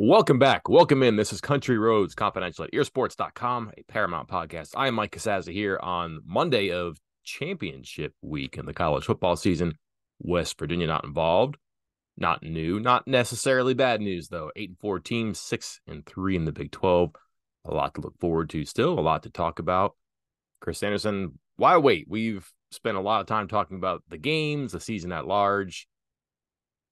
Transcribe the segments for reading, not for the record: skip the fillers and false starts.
Welcome back. Welcome in. This is Country Roads Confidential at earsports.com, a Paramount podcast. I am Mike Casazza here on Monday of championship week in the college football season. West Virginia not involved. Not new. Not necessarily bad news, though. 8-4 teams, 6-3 in the Big 12. A lot to look forward to still, a lot to talk about. Chris Anderson, why wait? We've spent a lot of time talking about the games, the season at large,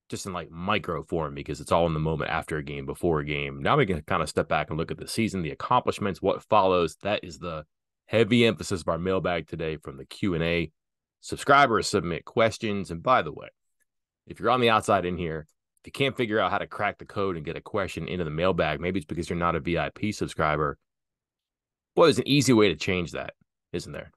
just in like micro form because it's all in the moment after a game, before a game. Now we can kind of step back and look at the season, the accomplishments, what follows. That is the heavy emphasis of our mailbag today from the Q&A. Subscribers submit questions. And by the way, if you're on the outside in here, if you can't figure out how to crack the code and get a question into the mailbag, maybe it's because you're not a VIP subscriber. Well, there's an easy way to change that, isn't there?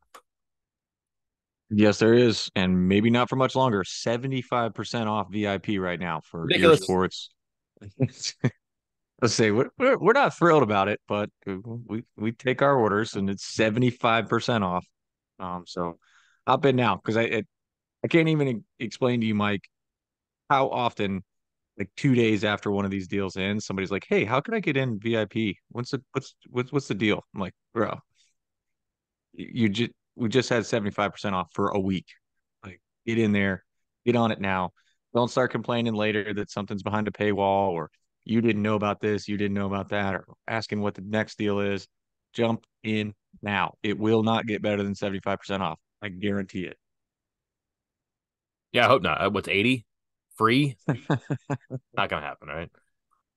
Yes, there is, and maybe not for much longer. 75% off VIP right now for Ear Ridiculous. Sports. Let's say we're not thrilled about it, but we take our orders and it's 75% off. So hop in now because I can't even explain to you, Mike, how often like 2 days after one of these deals ends, somebody's like, "Hey, how can I get in VIP? What's the deal?" I'm like, "Bro, you just we just had 75% off for a week. Like, get in there, get on it now. Don't start complaining later that something's behind a paywall or you didn't know about this, you didn't know about that, or asking what the next deal is. Jump in now. It will not get better than 75% off. I guarantee it." Yeah, I hope not. What's 80? Free? Not going to happen, right?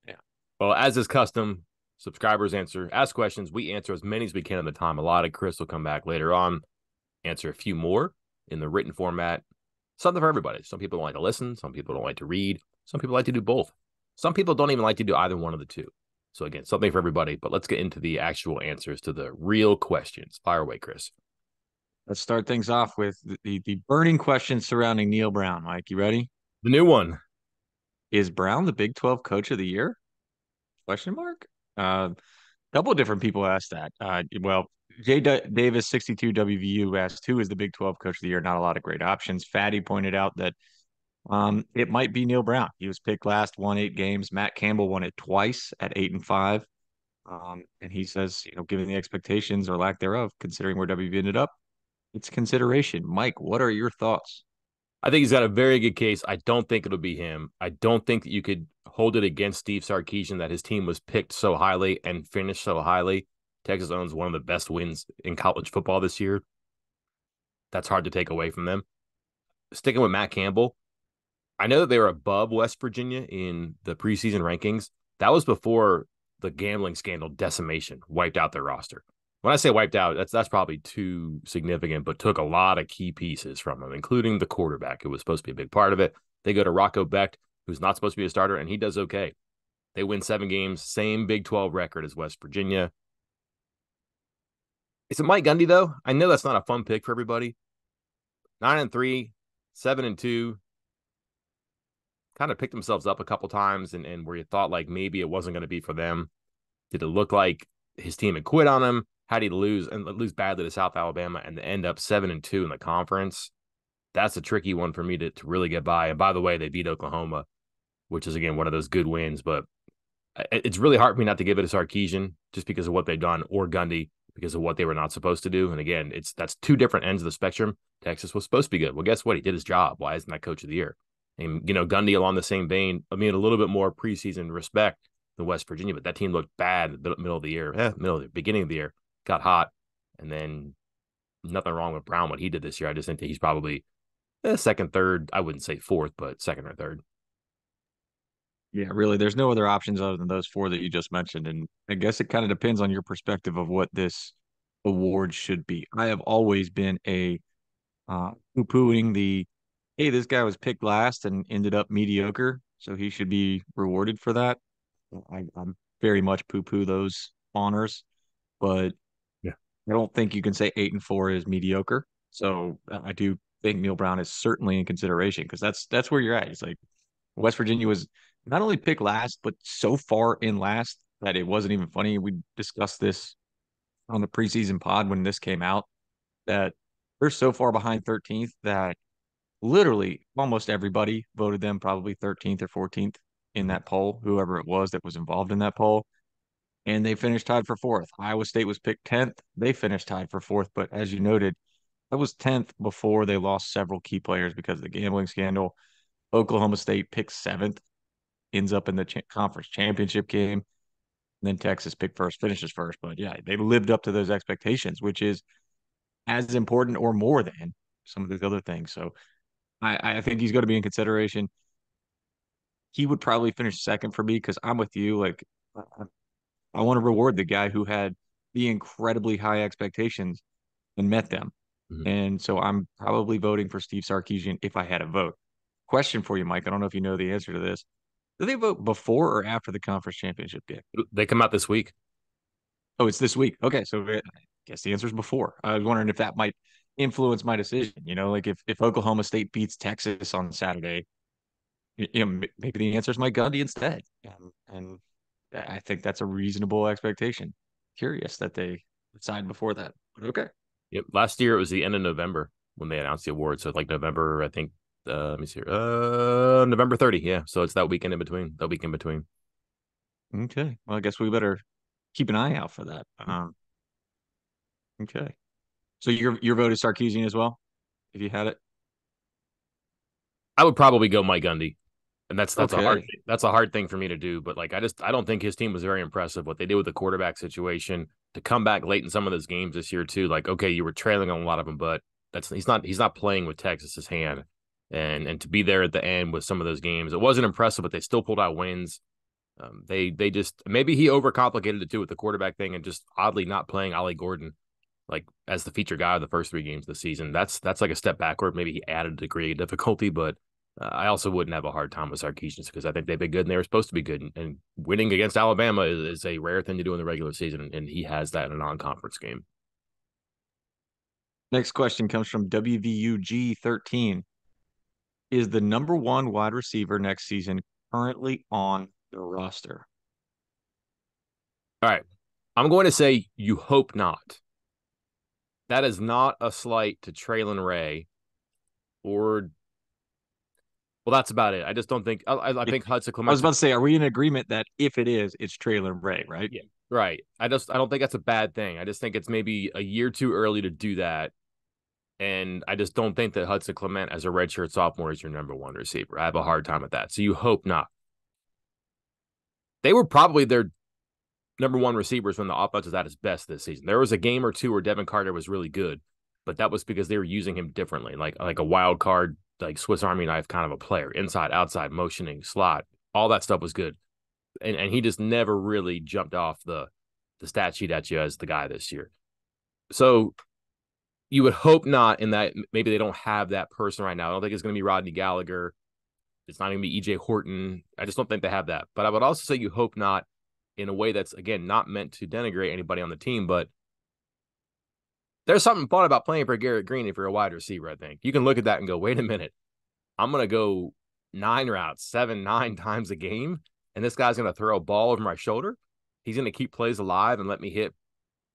Yeah. Well, as is custom, subscribers ask questions. We answer as many as we can at the time. A lot of Chris will come back later on, answer a few more in the written format. Something for everybody. Some people don't like to listen. Some people don't like to read. Some people like to do both. Some people don't even like to do either one of the two. So again, something for everybody. But let's get into the actual answers to the real questions. Fire away, Chris. Let's start things off with the burning questions surrounding Neil Brown. Mike, you ready? The new one. Is Brown the Big 12 Coach of the Year? Question mark. Couple of different people asked that. Well, Davis, 62 WVU asked who is the Big 12 Coach of the Year. Not a lot of great options. Fatty pointed out that it might be Neil Brown. He was picked last, won 8 games. Matt Campbell won it twice at 8-5. And he says, given the expectations or lack thereof, considering where WV ended up, it's consideration. Mike, what are your thoughts? I think he's got a very good case. I don't think it'll be him. I don't think that you could hold it against Steve Sarkisian that his team was picked so highly and finished so highly. Texas owns one of the best wins in college football this year. That's hard to take away from them. Sticking with Matt Campbell, I know that they were above West Virginia in the preseason rankings. That was before the gambling scandal decimation wiped out their roster. When I say wiped out, that's probably too significant, but took a lot of key pieces from them, including the quarterback, who was supposed to be a big part of it. They go to Rocco Becht, who's not supposed to be a starter, and he does okay. They win 7 games, same Big 12 record as West Virginia. Is it Mike Gundy, though? I know that's not a fun pick for everybody. 9-3, 7-2, kind of picked themselves up a couple times and where you thought like maybe it wasn't going to be for them. Did it look like his team had quit on him? How did he lose badly to South Alabama and end up 7-2 in the conference? That's a tricky one for me to really get by. And by the way, they beat Oklahoma, which is again one of those good wins. But it's really hard for me not to give it to Sarkisian just because of what they've done, or Gundy because of what they were not supposed to do. And again, that's two different ends of the spectrum. Texas was supposed to be good. Well, guess what? He did his job. Why isn't that Coach of the Year? And Gundy along the same vein. I mean, a little bit more preseason respect than West Virginia, but that team looked bad at the middle of the year, beginning of the year, got hot, and then nothing wrong with Brown what he did this year. I just think that he's probably second, third. I wouldn't say fourth, but second or third. Yeah, really, there's no other options other than those four that you just mentioned. And I guess it kind of depends on your perspective of what this award should be. I have always been a poo-pooing the, hey, this guy was picked last and ended up mediocre, so he should be rewarded for that. I'm very much poo-poo those honors, but Yeah. I don't think you can say 8-4 is mediocre. So I do think Neil Brown is certainly in consideration because that's where you're at. It's like West Virginia was not only picked last, but so far in last that it wasn't even funny. We discussed this on the preseason pod when this came out that they're so far behind 13th that literally almost everybody voted them probably 13th or 14th. in Mhm. that poll, whoever it was that was involved in that poll, and they finished tied for fourth. Iowa State was picked 10th. They finished tied for fourth, but as you noted, that was 10th before they lost several key players because of the gambling scandal. Oklahoma State picked seventh, ends up in the conference championship game. And then Texas picked first, finishes first. But yeah, they lived up to those expectations, which is as important or more than some of these other things. So I think he's going to be in consideration. He would probably finish second for me because I'm with you. Like, I want to reward the guy who had the incredibly high expectations and met them. Mhm. And so I'm probably voting for Steve Sarkisian if I had a vote. Question for you, Mike. I don't know if you know the answer to this. Do they vote before or after the conference championship game? They come out this week. Oh, it's this week. Okay, so I guess the answer is before. I was wondering if that might influence my decision. Like if Oklahoma State beats Texas on Saturday, maybe the answer is Mike Gundy instead. And I think that's a reasonable expectation. Curious that they decide before that. But okay. Yep. Last year it was the end of November when they announced the award. So it's like November, I think. Let me see here. November 30. Yeah. So it's that weekend in between. That week in between. Okay. Well, I guess we better keep an eye out for that. Okay. So your vote is Sarkeesian as well, if you had it. I would probably go Mike Gundy. And that's a hard Okay. thing. That's a hard thing for me to do. But like I don't think his team was very impressive. What they did with the quarterback situation to come back late in some of those games this year too. Like okay, you were trailing on a lot of them, but that's he's not playing with Texas's hand. And to be there at the end with some of those games, it wasn't impressive, but they still pulled out wins. They just maybe he overcomplicated it too with the quarterback thing and just oddly not playing Ollie Gordon like as the feature guy of the first three games of the season. That's like a step backward. Maybe he added a degree of difficulty, but I also wouldn't have a hard time with Sarkisian because I think they've been good and they were supposed to be good. And winning against Alabama is a rare thing to do in the regular season, and he has that in a non-conference game. Next question comes from WVU 13. Is the number one wide receiver next season currently on the roster? All right, I'm going to say you hope not. That is not a slight to Traylon Ray or well, that's about it. I just don't think I If, think Hudson I was Clement's about to say, are we in agreement that if it is, it's Traylon Ray, right? yeah, right. I don't think that's a bad thing. I just think it's maybe a year too early to do that. And I just don't think that Hudson Clement as a redshirt sophomore is your number one receiver. I have a hard time with that. So you hope not. They were probably their number one receivers when the offense was at its best this season. There was a game or two where Devin Carter was really good, but that was because they were using him differently, like a wild card, like Swiss Army knife kind of a player, inside, outside, motioning, slot, all that stuff was good. And he just never really jumped off the stat sheet at you as the guy this year. So you would hope not in that maybe they don't have that person right now. I don't think it's going to be Rodney Gallagher. It's not going to be EJ Horton. I just don't think they have that. But I would also say you hope not in a way that's, again, not meant to denigrate anybody on the team. But there's something fun about playing for Garrett Green if you're a wide receiver, I think. You can look at that and go, wait a minute. I'm going to go 9 routes, 7, 9 times a game. And this guy's going to throw a ball over my shoulder. He's going to keep plays alive and let me hit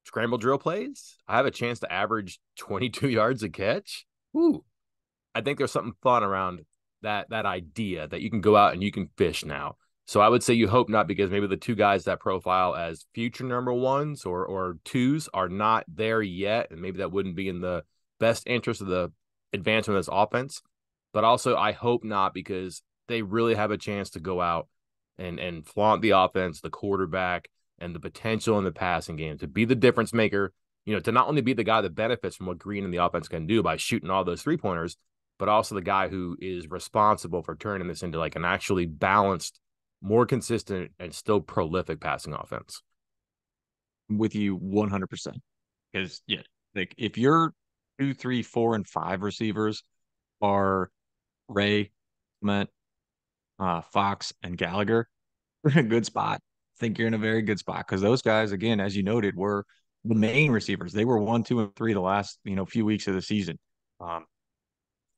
scramble drill plays. I have a chance to average 22 yards a catch. Ooh, I think there's something fun around that idea that you can go out and you can fish now. So I would say you hope not because maybe the two guys that profile as future number ones or twos are not there yet, and maybe that wouldn't be in the best interest of the advancement of this offense. But also I hope not because they really have a chance to go out and flaunt the offense, the quarterback, and the potential in the passing game to be the difference maker. To not only be the guy that benefits from what Green and the offense can do by shooting all those 3-pointers, but also the guy who is responsible for turning this into like an actually balanced, more consistent, and still prolific passing offense. I'm with you 100%. Because, yeah, like if your 2, 3, 4, and 5 receivers are Ray, Clement, Fox, and Gallagher, you're in a good spot. I think you're in a very good spot because those guys, again, as you noted, were the main receivers. They were 1, 2, and 3 the last few weeks of the season. Um,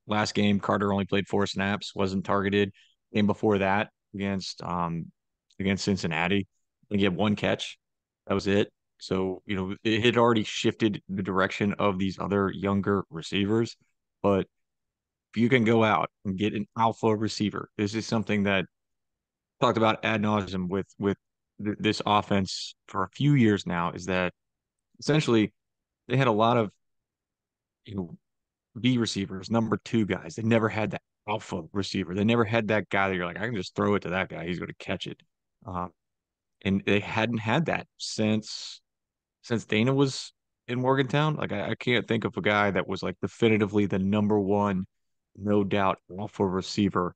Last game, Carter only played 4 snaps, wasn't targeted. Game before that against Cincinnati, I think he had 1 catch. That was it. So, it had already shifted the direction of these other younger receivers. But if you can go out and get an alpha receiver, this is something that talked about ad nauseum with this offense for a few years now is that essentially they had a lot of you know B receivers, number two guys. They never had that alpha receiver. They never had that guy that you're like, I can just throw it to that guy. He's going to catch it. Um, and they hadn't had that since Dana was in Morgantown. Like I can't think of a guy that was like definitively the number one, no doubt alpha receiver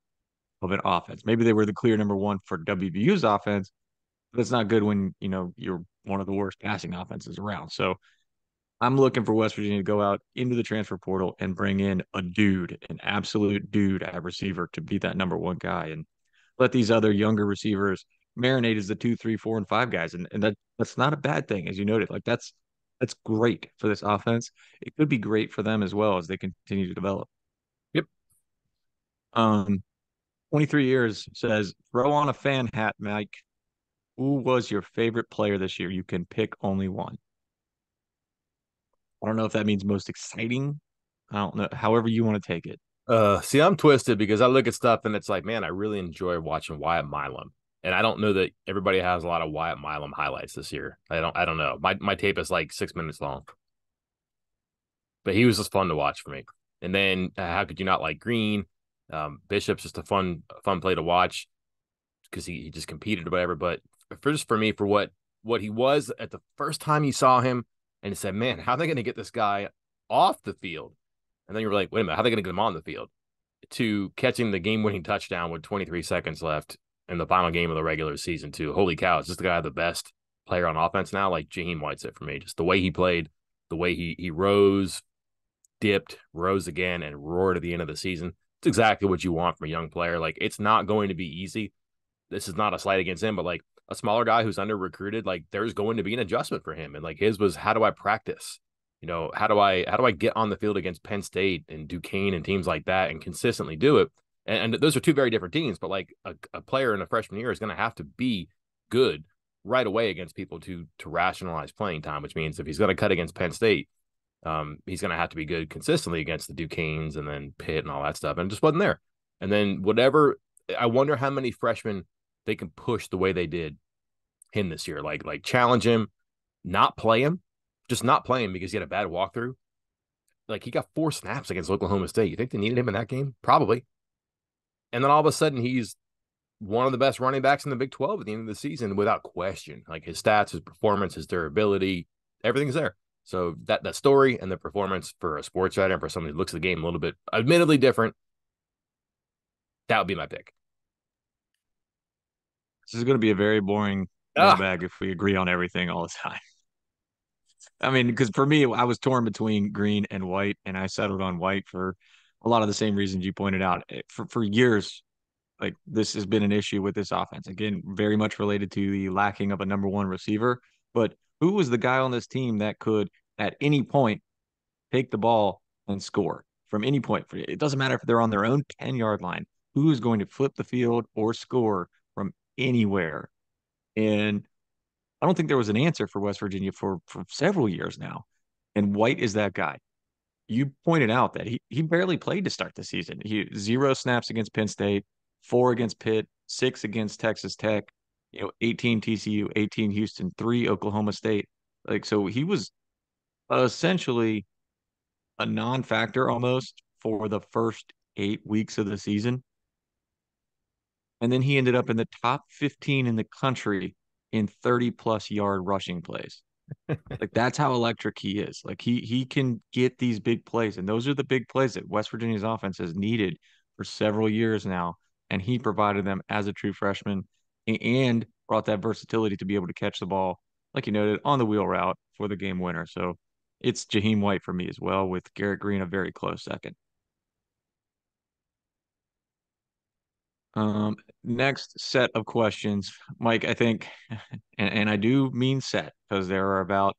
of an offense. Maybe they were the clear number one for WVU's offense, but it's not good when you're one of the worst passing offenses around. So I'm looking for West Virginia to go out into the transfer portal and bring in a dude, an absolute dude at receiver to be that number one guy and let these other younger receivers marinate as the two, three, four, and five guys. And that's not a bad thing, as you noted. Like that's great for this offense. It could be great for them as well as they continue to develop. Yep. Um, 23 years says, throw on a fan hat, Mike. Who was your favorite player this year? You can pick only one. I don't know if that means most exciting. I don't know. However you want to take it. See, I'm twisted because I look at stuff and it's like, man, I really enjoy watching Wyatt Milam. And I don't know that everybody has a lot of Wyatt Milam highlights this year. I don't know. My tape is like 6 minutes long. But he was just fun to watch for me. And then how could you not like Green? Bishop's just a fun play to watch because he just competed or whatever. But for me, for what he was at the first time you saw him, and you said, man, how are they going to get this guy off the field? And then you were like, wait a minute, how are they going to get him on the field? To catching the game-winning touchdown with 23 seconds left in the final game of the regular season, too. Holy cow, is this the guy the best player on offense now? Like Jaheim White's it for me. Just the way he played, the way he rose, dipped, rose again, and roared at the end of the season. It's exactly what you want from a young player. Like, it's not going to be easy. This is not a slight against him, but like a smaller guy who's under recruited, like there's going to be an adjustment for him. And like his was, how do I practice? How do I get on the field against Penn State and Duquesne and teams like that and consistently do it? And those are two very different teams, but like a player in a freshman year is going to have to be good right away against people to rationalize playing time, which means if he's going to cut against Penn State, he's going to have to be good consistently against the Duquesnes and then Pitt and all that stuff. And it just wasn't there. And then whatever, I wonder how many freshmen they can push the way they did him this year. Like challenge him, not play him, just not play him because he had a bad walkthrough. Like he got 4 snaps against Oklahoma State. You think they needed him in that game? Probably. And then all of a sudden he's one of the best running backs in the Big 12 at the end of the season without question. Like his stats, his performance, his durability, everything's there. So that story and the performance for a sports writer and for somebody who looks at the game a little bit admittedly different, that would be my pick. This is going to be a very boring Ah, mailbag if we agree on everything all the time. I mean, because for me, I was torn between Green and White, and I settled on White for a lot of the same reasons you pointed out. For years, like this has been an issue with this offense. Again, very much related to the lacking of a number one receiver. But who was the guy on this team that could, at any point, take the ball and score from any point? It doesn't matter if they're on their own 10-yard line. Who is going to flip the field or score from anywhere? And I don't think there was an answer for West Virginia for several years now. And White is that guy. You pointed out that he barely played to start the season. He 0 snaps against Penn State, 4 against Pitt, 6 against Texas Tech, 18 TCU, 18 Houston, 3 Oklahoma State. Like so he was essentially a non-factor almost for the first 8 weeks of the season. And then he ended up in the top 15 in the country in 30 plus yard rushing plays. Like that's how electric he is. Like he can get these big plays, and those are the big plays that West Virginia's offense has needed for several years now. And he provided them as a true freshman and brought that versatility to be able to catch the ball, like you noted, on the wheel route for the game winner. So it's Jaheim White for me as well, with Garrett Green a very close second. Next set of questions, Mike, I think, and I do mean set because there are about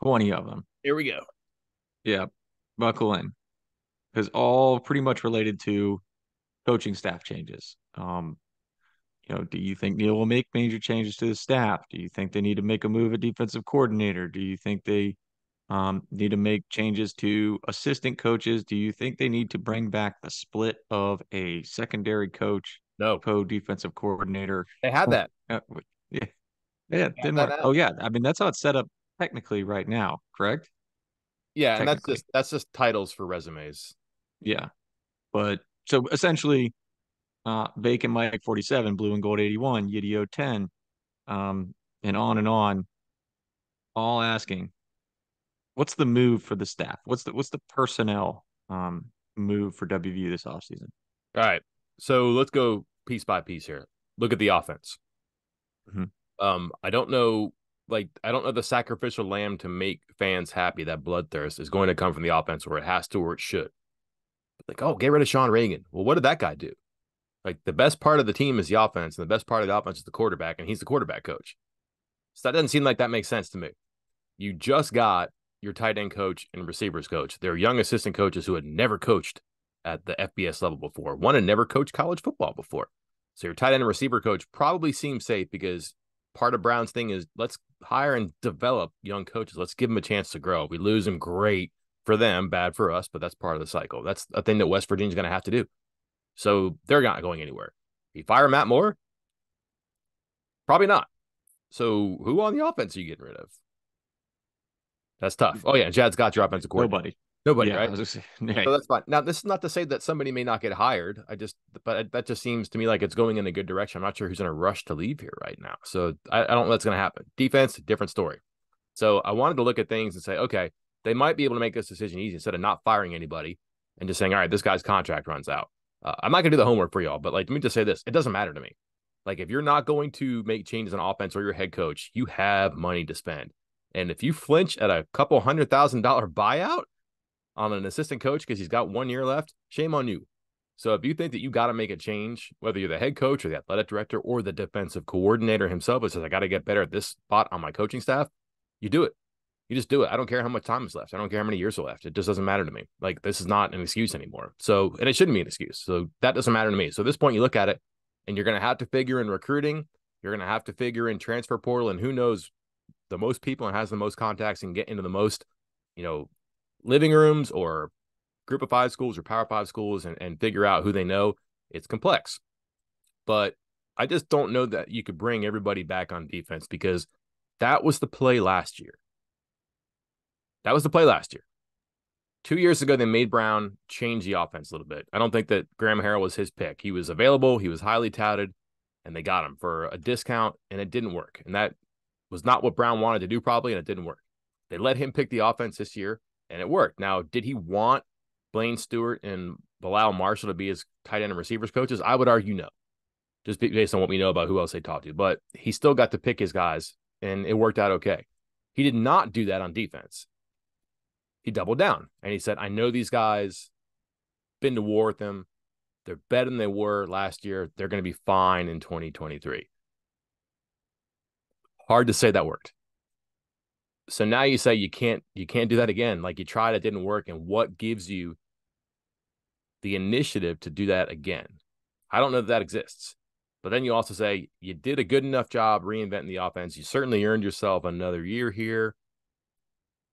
20 of them. here we go. Yeah, buckle in because all pretty much related to coaching staff changes. Do you think Neil will make major changes to the staff? Do you think they need to make a move at defensive coordinator? Do you think they need to make changes to assistant coaches? Do you think they need to bring back the split of a secondary coach? No, co-defensive coordinator. they had that. Uh, yeah, yeah, it They had didn't that work. Oh now. yeah, I mean that's how it's set up technically right now, correct? Yeah, and Technically, that's just titles for resumes. yeah. But so essentially, Bacon Mike 47, Blue and Gold 81, Yidio 10, um, and on, all asking, what's the move for the staff? What's the personnel move for WVU this offseason? All right. So let's go piece by piece here. Look at the offense. Mhm. I don't know, like I don't know the sacrificial lamb to make fans happy. That bloodthirst is going to come from the offense, where it has to, or it should. Like, oh, get rid of Sean Reagan. Well, what did that guy do? Like the best part of the team is the offense, and the best part of the offense is the quarterback, and he's the quarterback coach. So that doesn't seem like that makes sense to me. You just got your tight end coach and receivers coach. They're young assistant coaches who had never coached at the FBS level before. One had never coached college football before. So your tight end and receiver coach probably seems safe because part of Brown's thing is let's hire and develop young coaches. Let's give them a chance to grow. If we lose them, great for them, bad for us, but that's part of the cycle. That's a thing that West Virginia's going to have to do. So they're not going anywhere. You fire Matt Moore? Probably not. So who on the offense are you getting rid of? That's tough. Oh yeah, Chad Scott's your offensive coordinator. Nobody. Nobody, Yeah, I right? was just saying, So right. that's fine. Now, this is not to say that somebody may not get hired. But that just seems to me like it's going in a good direction. I'm not sure who's in a rush to leave here right now. So I don't know what's going to happen. Defense, different story. So I wanted to look at things and say, okay, they might be able to make this decision easy instead of not firing anybody and just saying, all right, this guy's contract runs out. I'm not going to do the homework for y'all, but like, let me just say this: it doesn't matter to me. Like, if you're not going to make changes on offense or your head coach, you have money to spend. And if you flinch at a couple $100,000 buyout on an assistant coach because he's got 1 year left, shame on you. So if you think that you got to make a change, whether you're the head coach or the athletic director or the defensive coordinator himself, who says, I got to get better at this spot on my coaching staff, you do it. You just do it. I don't care how much time is left. I don't care how many years are left. It just doesn't matter to me. Like, this is not an excuse anymore. So, and it shouldn't be an excuse. So that doesn't matter to me. So at this point, you look at it and you're going to have to figure in recruiting. You're going to have to figure in transfer portal, and who knows the most people and has the most contacts and get into the most, you know, living rooms or group of five schools or power five schools and figure out who they know. It's complex, but I just don't know that you could bring everybody back on defense because that was the play last year. That was the play last year. 2 years ago, they made Brown change the offense a little bit. I don't think that Graham Harrell was his pick. He was available, he was highly touted, and they got him for a discount, and it didn't work. And that was not what Brown wanted to do, probably, and it didn't work. They let him pick the offense this year, and it worked. Now, did he want Blaine Stewart and Bilal Marshall to be his tight end and receivers coaches? I would argue no, just based on what we know about who else they talked to. But he still got to pick his guys, and it worked out okay. He did not do that on defense. He doubled down, and he said, I know these guys, been to war with them. They're better than they were last year. They're going to be fine in 2023. Hard to say that worked. So now you say you can't do that again. Like, you tried, it didn't work. And what gives you the initiative to do that again? I don't know that exists. But then you also say you did a good enough job reinventing the offense. You certainly earned yourself another year here.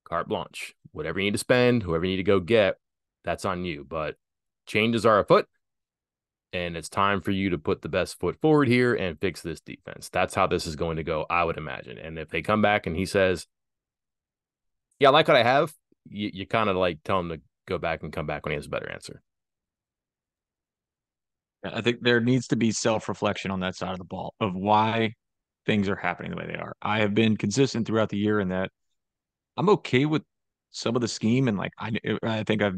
Carte blanche. Whatever you need to spend, whoever you need to go get, that's on you. But changes are afoot, and it's time for you to put the best foot forward here and fix this defense. That's how this is going to go, I would imagine. And if they come back and he says, yeah, I like what I have, you kind of like tell him to go back and come back when he has a better answer. I think there needs to be self-reflection on that side of the ball of why things are happening the way they are. I have been consistent throughout the year in that I'm okay with some of the scheme, and like I think I've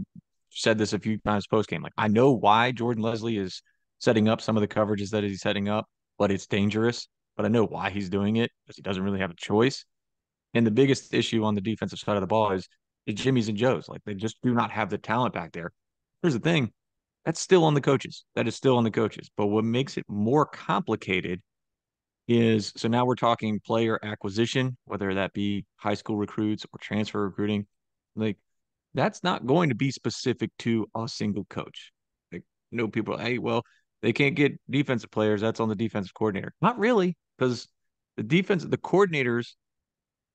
said this a few times post game. Like I know why Jordan Leslie is setting up some of the coverages that he's setting up, but it's dangerous. But I know why he's doing it because he doesn't really have a choice. And the biggest issue on the defensive side of the ball is Jimmy's and Joe's. Like they just do not have the talent back there. Here's the thing. That's still on the coaches. That is still on the coaches. But what makes it more complicated is so now we're talking player acquisition, whether that be high school recruits or transfer recruiting. Like that's not going to be specific to a single coach. Like, people, hey, well, they can't get defensive players. That's on the defensive coordinator. Not really, because the coordinators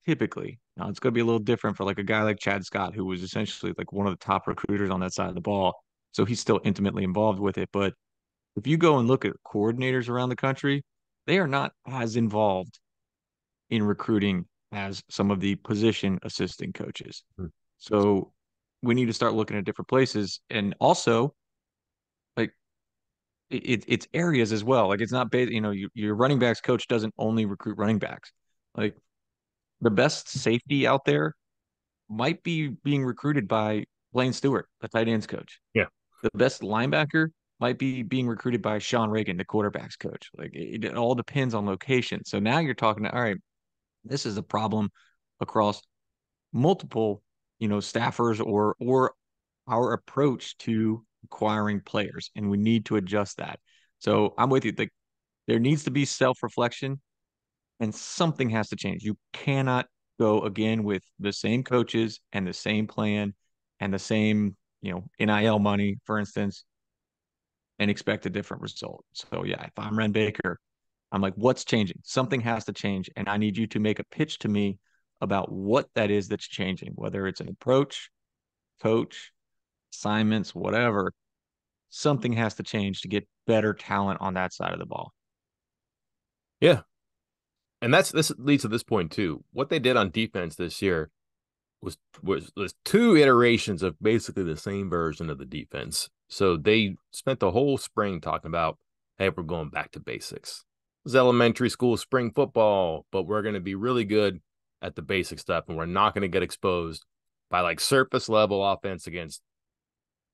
typically, now it's going to be a little different for like a guy like Chad Scott, who was essentially like one of the top recruiters on that side of the ball. So he's still intimately involved with it. But if you go and look at coordinators around the country, they are not as involved in recruiting as some of the position assistant coaches. Hmm. So we need to start looking at different places. And also, like, it's areas as well. Like, it's not based, your running backs coach doesn't only recruit running backs. Like, the best safety out there might be being recruited by Blaine Stewart, the tight ends coach. Yeah. The best linebacker might be being recruited by Sean Reagan, the quarterbacks coach. Like, it all depends on location. So now you're talking to, all right, this is a problem across multiple, staffers or our approach to acquiring players, and we need to adjust that. So I'm with you. Like, there needs to be self-reflection, and something has to change. You cannot go again with the same coaches and the same plan and the same, NIL money, for instance, and expect a different result. So yeah, if I'm Ren Baker, I'm like, what's changing? Something has to change. And I need you to make a pitch to me about what that is that's changing, whether it's an approach, coach, assignments, whatever. Something has to change to get better talent on that side of the ball. Yeah. And this leads to this point too. What they did on defense this year was two iterations of basically the same version of the defense. So they spent the whole spring talking about, hey, we're going back to basics. It was elementary school spring football, but we're going to be really good at the basic stuff, and we're not going to get exposed by like surface level offense against,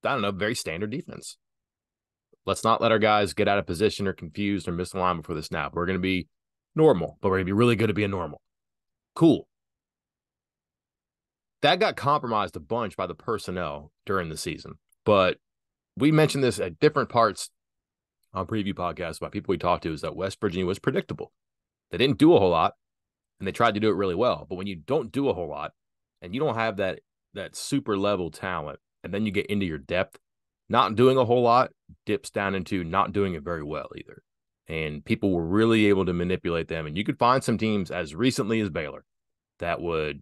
I don't know, very standard defense. Let's not let our guys get out of position or confused or miss the line before the snap. We're going to be normal, but we're going to be really good at being normal. Cool. That got compromised a bunch by the personnel during the season. But we mentioned this at different parts on preview podcasts by people we talked to, is that West Virginia was predictable. They didn't do a whole lot, and they tried to do it really well. But when you don't do a whole lot and you don't have that super level talent, and then you get into your depth, not doing a whole lot dips down into not doing it very well either. And people were really able to manipulate them. And you could find some teams as recently as Baylor that would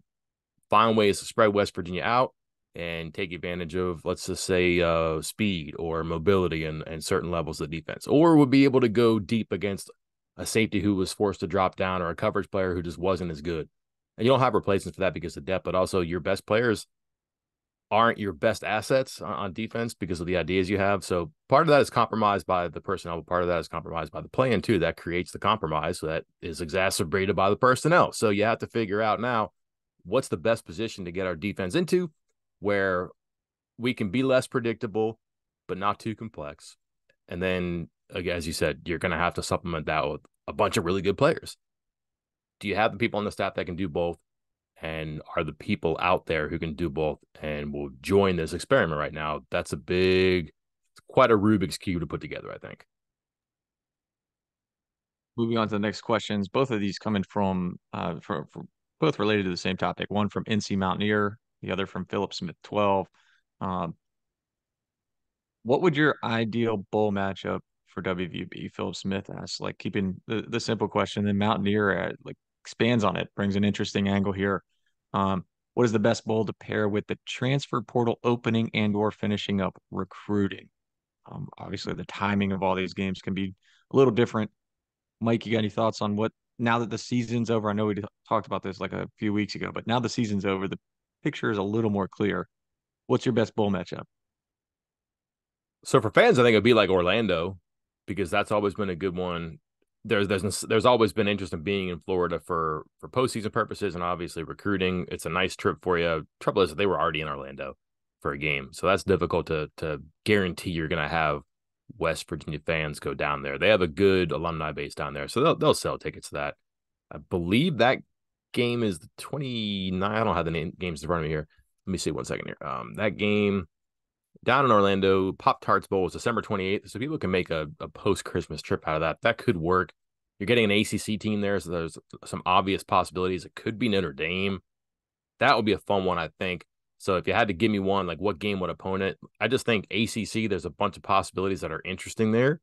find ways to spread West Virginia out and take advantage of, let's just say, speed or mobility and certain levels of defense, or would be able to go deep against a safety who was forced to drop down or a coverage player who just wasn't as good. And you don't have replacements for that because of depth, but also your best players aren't your best assets on defense because of the ideas you have. So part of that is compromised by the personnel, but part of that is compromised by the plan too. That creates the compromise. So that is exacerbated by the personnel. So you have to figure out now what's the best position to get our defense into where we can be less predictable, but not too complex. And then, as you said, you're going to have to supplement that with a bunch of really good players. Do you have the people on the staff that can do both? And are the people out there who can do both and will join this experiment right now? That's quite a Rubik's Cube to put together, I think. Moving on to the next questions. Both of these coming from both related to the same topic. One from NC Mountaineer, the other from Philip Smith 12. Um, what would your ideal bowl matchup for WVU be? Philip Smith asks, like, keeping the simple question. Then Mountaineer like expands on it, brings an interesting angle here. What is the best bowl to pair with the transfer portal opening and or finishing up recruiting? Obviously, the timing of all these games can be a little different. Mike, you got any thoughts on what, now that the season's over? I know we talked about this like a few weeks ago, but now the season's over, the picture is a little more clear. What's your best bowl matchup? So for fans, I think it'd be like Orlando because that's always been a good one. There's always been interest in being in Florida for postseason purposes and obviously recruiting. It's a nice trip for you. Trouble is that they were already in Orlando for a game, so that's difficult to guarantee you're going to have West Virginia fans go down there. They have a good alumni base down there, so they'll sell tickets to that. I believe that game is the 29th. I don't have the games in front of me here. Let me see one second here. That game down in Orlando, Pop Tarts Bowl is December 28th, so people can make a post-Christmas trip out of that. That could work. You're getting an ACC team there, so there's some obvious possibilities. It could be Notre Dame. That would be a fun one, I think. So if you had to give me one, like what game, what opponent, I just think ACC, there's a bunch of possibilities that are interesting there.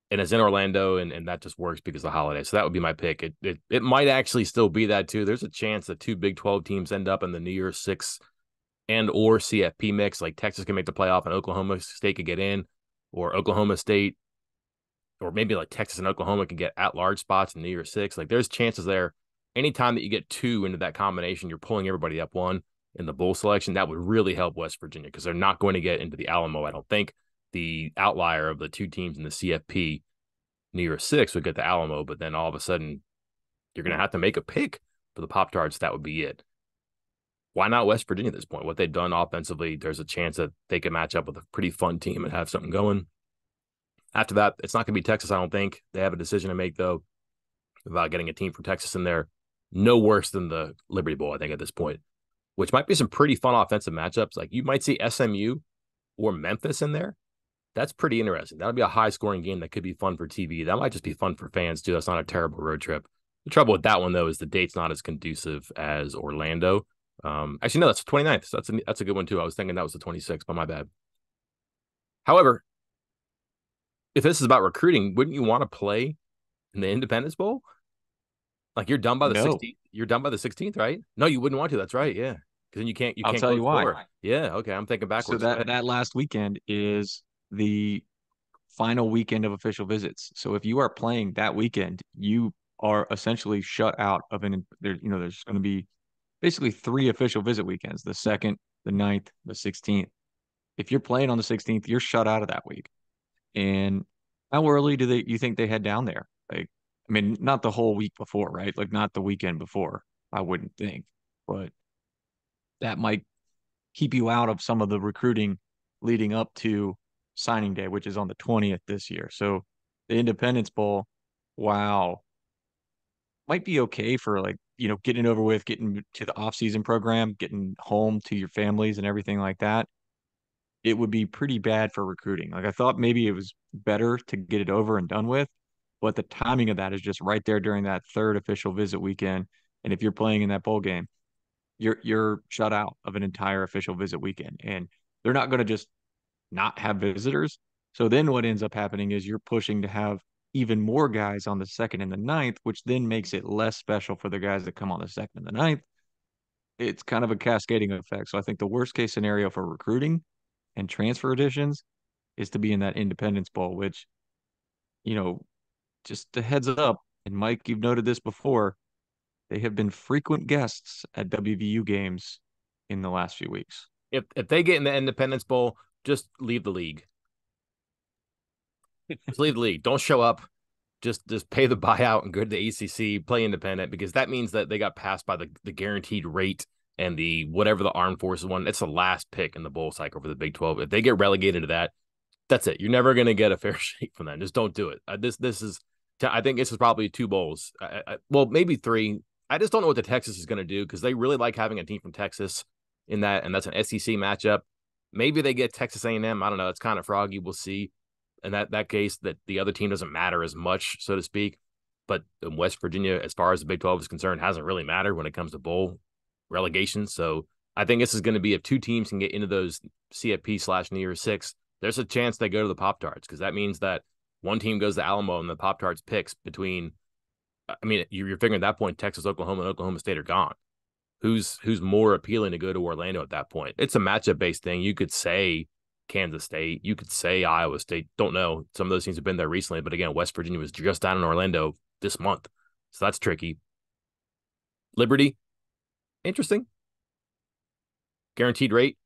And it's in Orlando, and that just works because of the holiday. So that would be my pick. It might actually still be that, too. There's a chance that two Big 12 teams end up in the New Year's Six and or CFP mix, like Texas can make the playoff and Oklahoma State could get in, or Oklahoma State or maybe like Texas and Oklahoma can get at large spots in New Year's Six. Like there's chances there. Anytime that you get two into that combination, you're pulling everybody up one in the bowl selection. That would really help West Virginia because they're not going to get into the Alamo. I don't think the outlier of the two teams in the CFP New Year's Six would get the Alamo, but then all of a sudden you're going to have to make a pick for the Pop Tarts. That would be it. Why not West Virginia at this point? What they've done offensively, there's a chance that they can match up with a pretty fun team and have something going. After that, it's not going to be Texas, I don't think. They have a decision to make, though, about getting a team from Texas in there. No worse than the Liberty Bowl, I think, at this point, which might be some pretty fun offensive matchups. Like you might see SMU or Memphis in there. That's pretty interesting. That'll be a high scoring game that could be fun for TV. That might just be fun for fans, too. That's not a terrible road trip. The trouble with that one, though, is the date's not as conducive as Orlando. Actually, no, that's the 29th. So that's a good one, too. I was thinking that was the 26th, but my bad. However, if this is about recruiting, wouldn't you want to play in the Independence Bowl? Like you're done by the No, 16th. You're done by the 16th, right? No, you wouldn't want to. That's right. Yeah. Because then you I'll can't tell go you to why. four. Yeah. Okay. I'm thinking So backwards. Go ahead. that last weekend is the final weekend of official visits. So if you are playing that weekend, you are essentially shut out of there's going to be basically three official visit weekends, the 2nd, the 9th, the 16th. If you're playing on the 16th, you're shut out of that week. And how early do you think they head down there? Like, I mean, not the whole week before, right? Like not the weekend before, I wouldn't think. But that might keep you out of some of the recruiting leading up to signing day, which is on the 20th this year. So the Independence Bowl, wow, might be okay for like, getting over with, getting to the off-season program, getting home to your families and everything like that. It would be pretty bad for recruiting. Like I thought maybe it was better to get it over and done with, but the timing of that is just right there during that third official visit weekend. And if you're playing in that bowl game, you're shut out of an entire official visit weekend. And they're not going to just not have visitors. So then what ends up happening is you're pushing to have even more guys on the 2nd and the 9th, which then makes it less special for the guys that come on the 2nd and the 9th. It's kind of a cascading effect. So I think the worst case scenario for recruiting and transfer additions is to be in that Independence Bowl, which, you know, just a heads up, and Mike, you've noted this before, they have been frequent guests at WVU games in the last few weeks. If they get in the Independence Bowl, just leave the league. Just leave the league. Don't show up. Just pay the buyout and go to the ACC, play independent, because that means that they got passed by the guaranteed rate and the whatever the Armed Forces one. It's the last pick in the bowl cycle for the Big 12. If they get relegated to that, that's it. You're never going to get a fair shake from that. Just don't do it. This is, I think this is probably two bowls. Well, maybe three. I just don't know what the Texas is going to do because they really like having a team from Texas in that, and that's an SEC matchup. Maybe they get Texas A&M. I don't know. It's kind of froggy. We'll see. In that case, that the other team doesn't matter as much, so to speak. But in West Virginia, as far as the Big 12 is concerned, hasn't really mattered when it comes to bowl relegation. So I think this is going to be if two teams can get into those CFP/New Year's Six, there's a chance they go to the Pop Tarts because that means that one team goes to Alamo and the Pop Tarts picks between. I mean, you're figuring at that point Texas, Oklahoma, and Oklahoma State are gone. Who's more appealing to go to Orlando at that point? It's a matchup based thing. You could say Kansas State, you could say Iowa State. Don't know. Some of those teams have been there recently, but again, West Virginia was just down in Orlando this month, so that's tricky. Liberty, interesting. Guaranteed rate.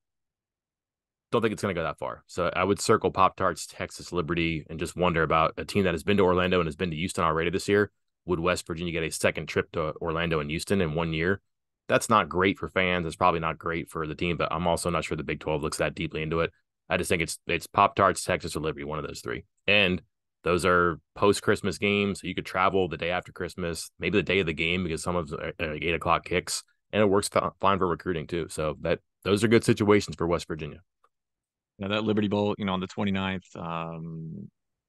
Don't think it's going to go that far. So I would circle Pop Tarts, Texas, Liberty, and just wonder about a team that has been to Orlando and has been to Houston already this year. Would West Virginia get a second trip to Orlando and Houston in 1 year? That's not great for fans. It's probably not great for the team, but I'm also not sure the Big 12 looks that deeply into it. I just think it's Pop Tarts, Texas, or Liberty, one of those three. And those are post Christmas games. So you could travel the day after Christmas, maybe the day of the game because some of them are like 8 o'clock kicks, and it works fine for recruiting too. So those are good situations for West Virginia. Now that Liberty Bowl, on the 29th,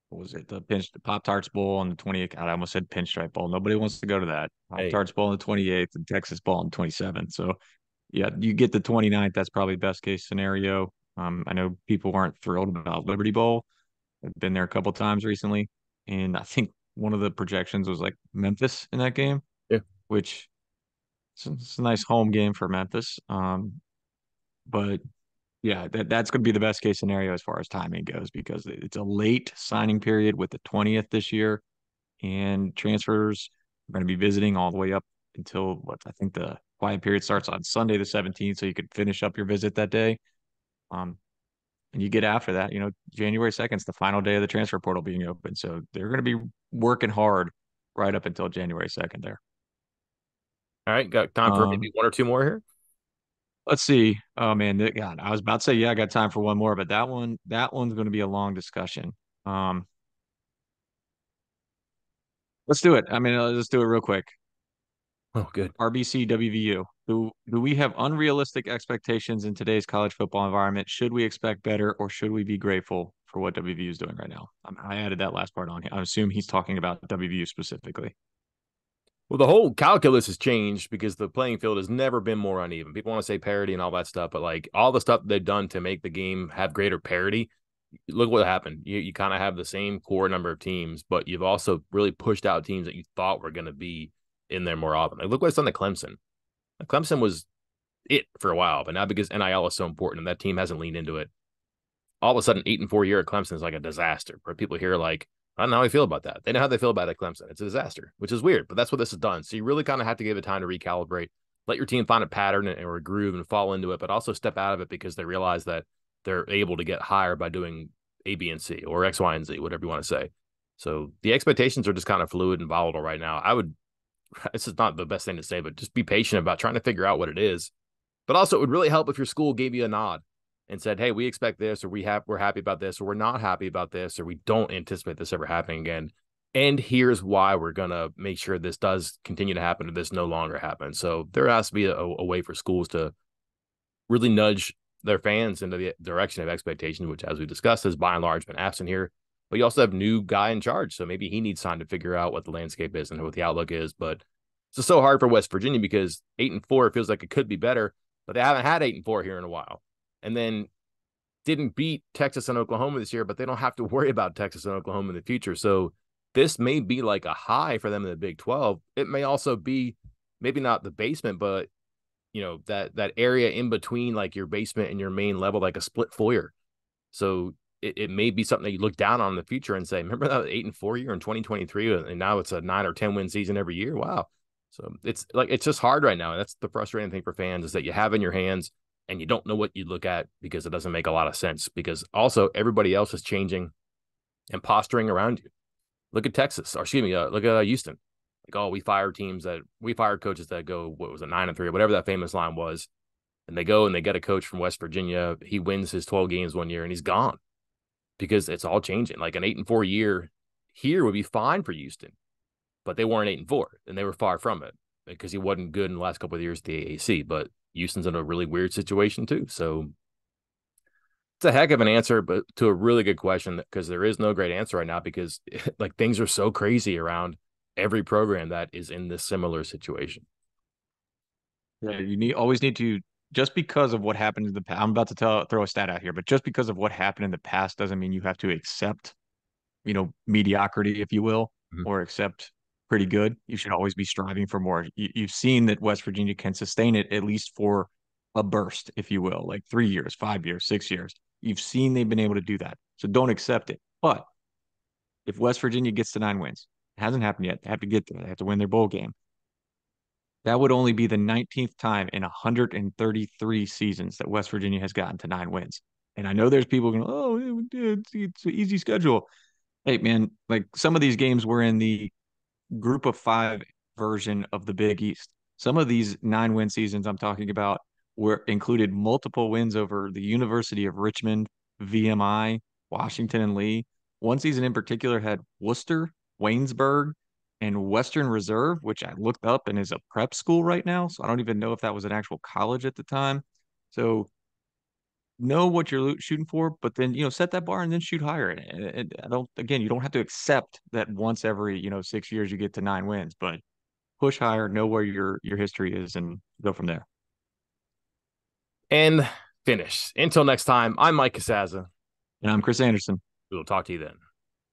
what was it? The Pop Tarts Bowl on the 28th. God, I almost said Pinstripe Bowl. Nobody wants to go to that. Pop Hey, Tarts Bowl on the 28th and Texas Bowl on the 27th. So yeah, you get the 29th. That's probably best case scenario. I know people aren't thrilled about Liberty Bowl. I've been there a couple times recently, and I think one of the projections was like Memphis in that game, yeah, which it's a nice home game for Memphis. But Yeah, that's going to be the best case scenario as far as timing goes because it's a late signing period with the 20th this year, and transfers are going to be visiting all the way up until what I think the quiet period starts on Sunday the 17th, so you could finish up your visit that day. Um, and you get after that, January 2nd is the final day of the transfer portal being open, so they're going to be working hard right up until January 2nd there. All right, got time for maybe Um, one or two more here. let's see. Oh man, God, I was about to say yeah, I got time for one more, but that one's going to be a long discussion. Um, let's do it. I mean, let's do it real quick. Oh, good. RBC WVU. Do we have unrealistic expectations in today's college football environment? Should we expect better, or should we be grateful for what WVU is doing right now? I added that last part on here. I assume he's talking about WVU specifically. Well, the whole calculus has changed because the playing field has never been more uneven. People want to say parity and all that stuff, but like all the stuff they've done to make the game have greater parity, look what happened. You kind of have the same core number of teams, but you've also really pushed out teams that you thought were going to be in there more often. Like look what it's done to Clemson. Clemson was it for a while, but now because NIL is so important and that team hasn't leaned into it, all of a sudden 8-4 year at Clemson is like a disaster. Where people hear like, I don't know how I feel about that. They know how they feel about it at Clemson. It's a disaster, which is weird, but that's what this has done. So you really kind of have to give it time to recalibrate, let your team find a pattern or a groove and fall into it, but also step out of it because they realize that they're able to get higher by doing A, B, and C or X, Y, and Z, whatever you want to say. So the expectations are just kind of fluid and volatile right now. This is not the best thing to say, but just be patient about trying to figure out what it is. But also, it would really help if your school gave you a nod and said, "Hey, we expect this, or we're happy about this, or we're not happy about this, or we don't anticipate this ever happening again. And here's why we're gonna make sure this does continue to happen, or this no longer happens." So there has to be a way for schools to really nudge their fans into the direction of expectation, which, as we discussed, has by and large been absent here. But you also have new guy in charge, so maybe he needs time to figure out what the landscape is and what the outlook is. But it's just so hard for West Virginia because 8-4 feels like it could be better, but they haven't had 8-4 here in a while, and then didn't beat Texas and Oklahoma this year, but they don't have to worry about Texas and Oklahoma in the future. So this may be like a high for them in the Big 12. It may also be maybe not the basement, but that area in between like your basement and your main level, like a split foyer. So it may be something that you look down on in the future and say, remember that 8-4 year in 2023, and now it's a 9 or 10 win season every year. Wow. So it's just hard right now. And that's the frustrating thing for fans is that you have in your hands and you don't know what you look at because it doesn't make a lot of sense. Because also everybody else is changing and posturing around you. Look at Texas, or excuse me, look at Houston. Like, oh, we fired coaches that go, what was it, 9-3 or whatever that famous line was. And they go and they get a coach from West Virginia. He wins his 12 games one year and he's gone because it's all changing. Like an 8-4 year here would be fine for Houston, but they weren't 8-4 and they were far from it because he wasn't good in the last couple of years at the AAC. But Houston's in a really weird situation too. So it's a heck of an answer, but to a really good question because there is no great answer right now because like things are so crazy around every program that is in this similar situation. Yeah, always need to just because of what happened in the past. I'm about to throw a stat out here, but just because of what happened in the past doesn't mean you have to accept, mediocrity, if you will, Mhm. or accept pretty good. You should always be striving for more. You've seen that West Virginia can sustain it at least for a burst, if you will, like 3 years, 5 years, 6 years. You've seen they've been able to do that. So don't accept it. But if West Virginia gets to 9 wins, it hasn't happened yet. They have to get there. They have to win their bowl game. That would only be the 19th time in 133 seasons that West Virginia has gotten to 9 wins. And I know there's people going, oh, it's an easy schedule. Hey, man, like some of these games were in the group of five version of the Big East. Some of these 9 win seasons I'm talking about were included multiple wins over the University of Richmond, VMI, Washington and Lee. One season in particular had Worcester, Waynesburg, and Western Reserve, which I looked up and is a prep school right now. So I don't even know if that was an actual college at the time. So know what you're shooting for, but then set that bar and then shoot higher. And I don't again, you don't have to accept that once every 6 years you get to 9 wins, but push higher, know where your history is, and go from there. And finish. Until next time, I'm Mike Casaza. And I'm Chris Anderson. We will talk to you then.